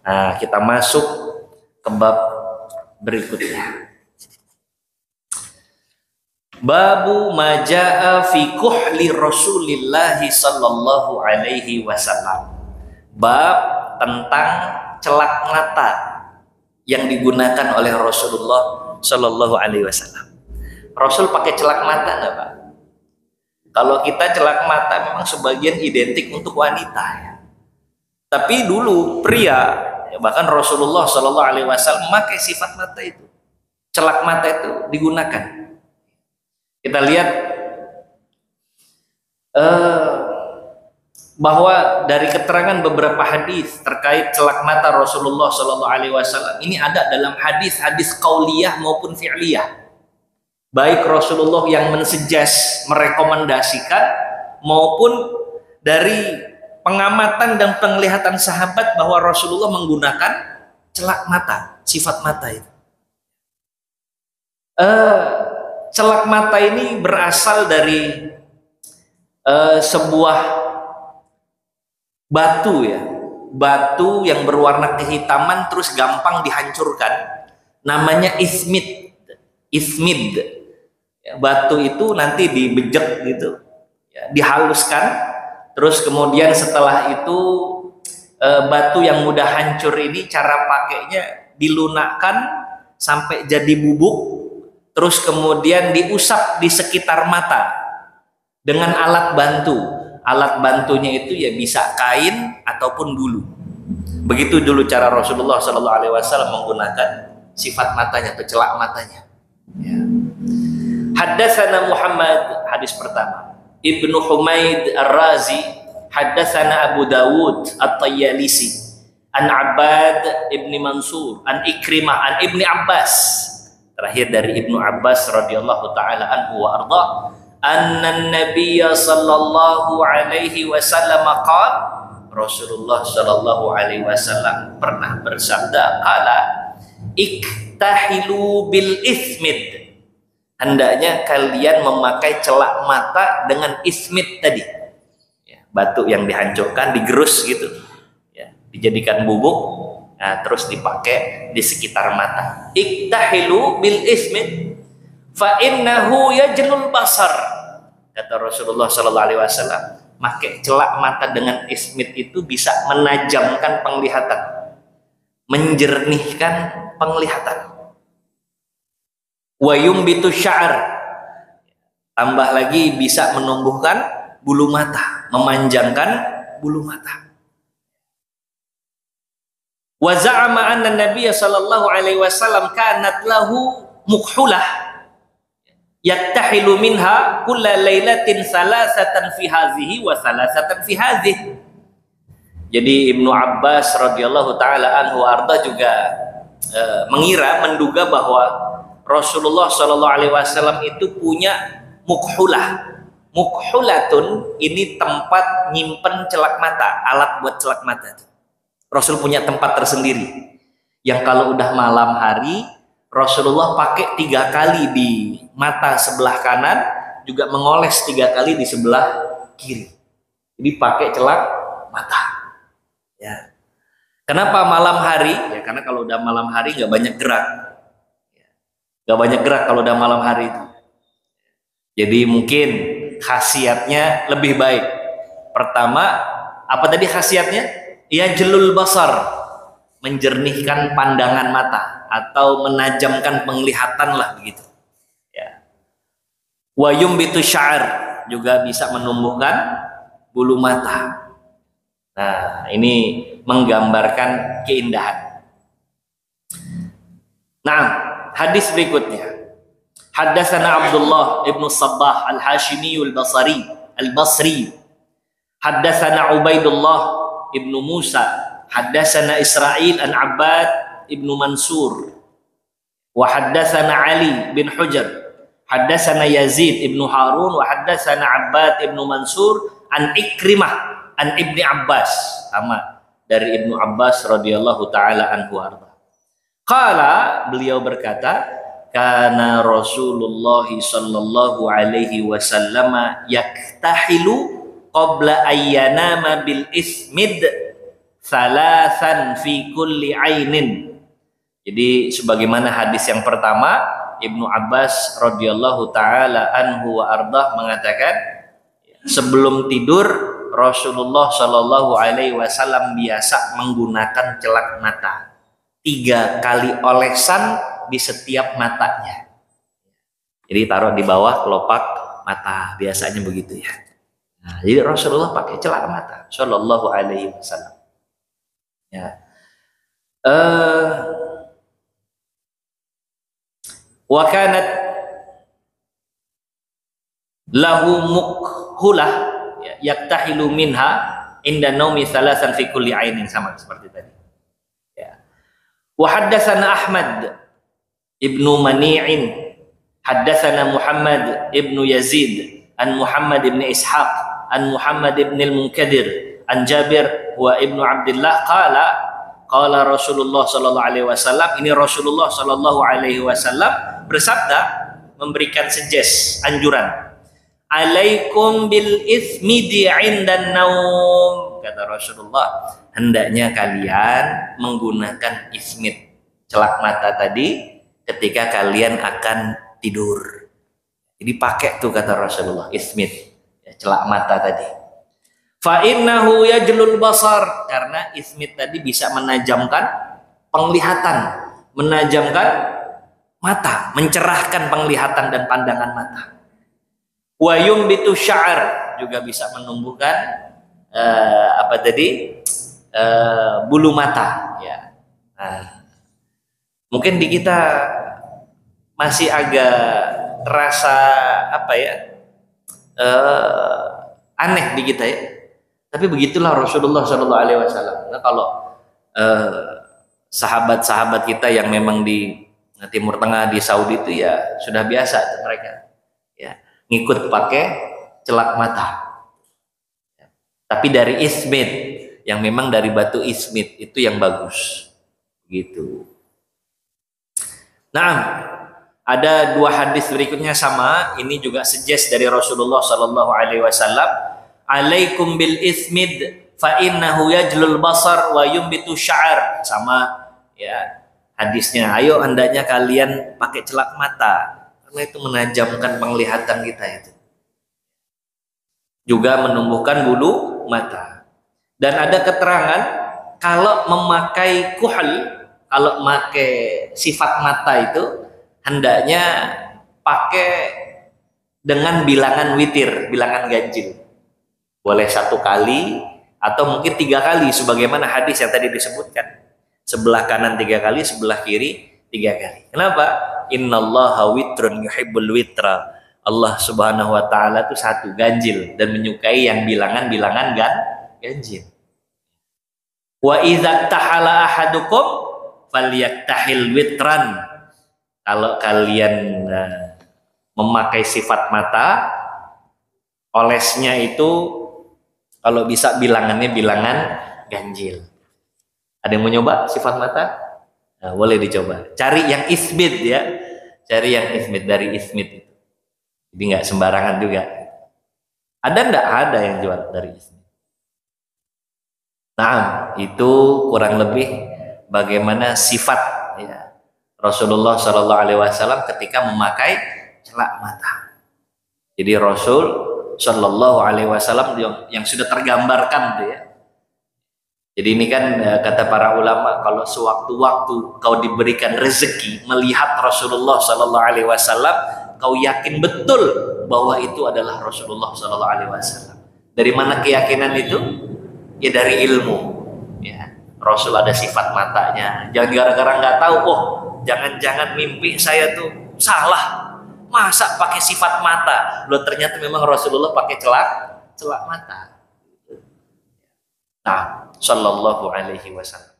Nah, kita masuk ke bab berikutnya. Babu majaa fi kuhli Rasulillah sallallahu alaihi wasallam. Bab tentang celak mata yang digunakan oleh Rasulullah sallallahu alaihi wasallam. Rasul pakai celak mata enggak, Pak? Kalau kita celak mata memang sebagian identik untuk wanita ya. Tapi dulu pria, bahkan Rasulullah sallallahu alaihi wasallam memakai sifat mata itu. Celak mata itu digunakan. Kita lihat bahwa dari keterangan beberapa hadis terkait celak mata Rasulullah sallallahu alaihi wasallam ini ada dalam hadis-hadis qauliyah maupun fi'liyah. Baik Rasulullah yang mensuggest, merekomendasikan, maupun dari pengamatan dan penglihatan sahabat bahwa Rasulullah menggunakan celak mata, sifat mata itu. Celak mata ini berasal dari sebuah batu ya, batu yang berwarna kehitaman terus gampang dihancurkan, namanya ismid. Batu itu nanti dibejek gitu ya, dihaluskan, terus kemudian setelah itu batu yang mudah hancur ini cara pakainya dilunakkan sampai jadi bubuk, terus kemudian diusap di sekitar mata dengan alat bantu. Alat bantunya itu ya bisa kain ataupun bulu. Begitu dulu cara Rasulullah SAW menggunakan sifat matanya atau celak matanya ya. Haddatsana Muhammad, hadis pertama, Ibnu Humaid Ar-Razi, haddatsana Abu Dawud At-Tayyalisi, an Abbad Ibni Mansur, an Ikrimah, an Ibni Abbas, terakhir dari Ibnu Abbas radhiyallahu taala anhu wa arda, anna Nabiyya sallallahu alaihi wasallam qala, Rasulullah sallallahu alaihi wasallam pernah bersabda, qala iktahilu bil ismid, hendaknya kalian memakai celak mata dengan ismid tadi ya, batu yang dihancurkan, digerus gitu ya, dijadikan bubuk, nah, terus dipakai di sekitar mata. Iktahilu bil ismid fa innahu yajlul basar, kata Rasulullah sallallahu alaihi wasallam, pakai celak mata dengan ismid itu bisa menajamkan penglihatan, menjernihkan penglihatan. Wa yumbitu sya'ar, tambah lagi bisa menumbuhkan bulu mata, memanjangkan bulu mata. Wa za'ama anna Nabiy sallallahu alaihi wasallam kanat lahu mukhulah yattahilu minha kulla lailatin salasatan fi hadhihi wa salasatan fi hadhihi. Jadi Ibnu Abbas radhiyallahu taala anhu arda juga menduga bahwa Rasulullah Shallallahu Alaihi Wasallam itu punya mukhulah. Mukhulatun ini tempat nyimpen celak mata, alat buat celak mata. Rasul punya tempat tersendiri yang kalau udah malam hari Rasulullah pakai 3 kali di mata sebelah kanan, juga mengoles 3 kali di sebelah kiri. Jadi pakai celak mata. Ya. Kenapa malam hari? Ya karena kalau udah malam hari nggak banyak gerak. Gak banyak gerak kalau udah malam hari itu. Jadi mungkin khasiatnya lebih baik. Pertama, apa tadi khasiatnya? Ya jelul basar, menjernihkan pandangan mata atau menajamkan penglihatan lah begitu. Ya. Wa yumbitu sya'ar, juga bisa menumbuhkan bulu mata. Nah, ini menggambarkan keindahan. Nah, hadis berikutnya, haddatsana Abdullah ibnu Sabbah al-Hashimi al-Basri, haddatsana Ubaidullah ibnu Musa, haddatsana Israil an Abbad ibnu Mansur, wa haddatsana Ali bin Hujar, haddatsana Yazid ibnu Harun, wa haddatsana Abbad ibnu Mansur an Ikrimah an Ibni Abbas, sama dari Ibnu Abbas radhiyallahu taala anhu arda. Qala, beliau berkata, kana Rasulullah sallallahu alaihi wasallam yaktahilu qabla ayyanama bil ismid salasan fi kulli ainin. Jadi sebagaimana hadis yang pertama, Ibnu Abbas radhiyallahu taala anhu wa ardah mengatakan, sebelum tidur Rasulullah Shallallahu alaihi wasallam biasa menggunakan celak mata 3 kali olesan di setiap matanya. Jadi taruh di bawah kelopak mata, biasanya begitu ya. Nah, jadi Rasulullah pakai celak mata Shallallahu alaihi wasallam. Ya. Wa kanat lahu mukhulah yaktahilu minha inda naumi salasan fi kulli ainin, sama seperti tadi. Ya. Wa haddatsana Ahmad ibnu Mani'in haddatsana Muhammad ibnu Yazid an Muhammad ibnu Ishaq an Muhammad ibnu al-Munkadir an Jabir wa ibnu Abdullah qala Rasulullah sallallahu alaihi wasallam. Ini Rasulullah sallallahu alaihi wasallam bersabda, memberikan suggest, anjuran. Alaikum bil itsmidi 'indan naum. Kata Rasulullah, hendaknya kalian menggunakan ismid, celak mata tadi ketika kalian akan tidur. Jadi pakai tuh kata Rasulullah, ismid, ya, celak mata tadi. Fa innahu yajlul basar, karena ismid tadi bisa menajamkan penglihatan, menajamkan mata, mencerahkan penglihatan dan pandangan mata. Wa yumbitu sya'ar, juga bisa menumbuhkan bulu mata ya. Nah, mungkin di kita masih agak terasa aneh di kita ya. Tapi begitulah Rasulullah Shallallahu Alaihi Wasallam. Nah, kalau sahabat-sahabat kita yang memang di Timur Tengah, di Saudi itu ya sudah biasa mereka ya ngikut pakai celak mata. Ya. Tapi dari ismid, yang memang dari batu ismid itu yang bagus gitu. Nah, ada 2 hadis berikutnya sama, ini juga suggest dari Rasulullah Sallallahu Alaihi Wasallam. Alaikum bil ismid fa innahu yajlul basar wa yumbitu sya'ar, sama ya hadisnya. Ayo hendaknya kalian pakai celak mata karena itu menajamkan penglihatan kita itu. Juga menumbuhkan bulu mata. Dan ada keterangan kalau memakai kuhal, kalau memakai sifat mata itu hendaknya pakai dengan bilangan witir, bilangan ganjil. Boleh 1 kali atau mungkin 3 kali sebagaimana hadis yang tadi disebutkan. Sebelah kanan 3 kali, sebelah kiri 3 kali. Kenapa? Innallaha witrun yuhibbul witra. Allah Subhanahu wa taala itu 1, ganjil, dan menyukai yang bilangan-bilangan ganjil. Wa idza tahala ahadukum falyaktahil witran. Kalau kalian memakai sifat mata, olesnya itu kalau bisa bilangannya bilangan ganjil. Ada yang mau nyoba sifat mata? Nah, boleh dicoba. Cari yang ismid ya. Cari yang ismid, dari ismid itu. Jadi nggak sembarangan juga. Ada nggak? Ada yang jual dari ismid. Nah, itu kurang lebih bagaimana sifat ya Rasulullah Shallallahu Alaihi Wasallam ketika memakai celak mata. Jadi Rasul Shallallahu Alaihi Wasallam yang sudah tergambarkan tuh ya. Jadi ini kan kata para ulama, kalau sewaktu-waktu kau diberikan rezeki melihat Rasulullah Shallallahu Alaihi Wasallam, kau yakin betul bahwa itu adalah Rasulullah Shallallahu Alaihi Wasallam. Dari mana keyakinan itu? Ya dari ilmu. Ya, Rasul ada sifat matanya. Jangan gara-gara nggak tahu, oh jangan-jangan mimpi saya tuh salah. Masa pakai sifat mata? Loh, ternyata memang Rasulullah pakai celak mata. Nah, Sallallahu Alaihi Wasallam.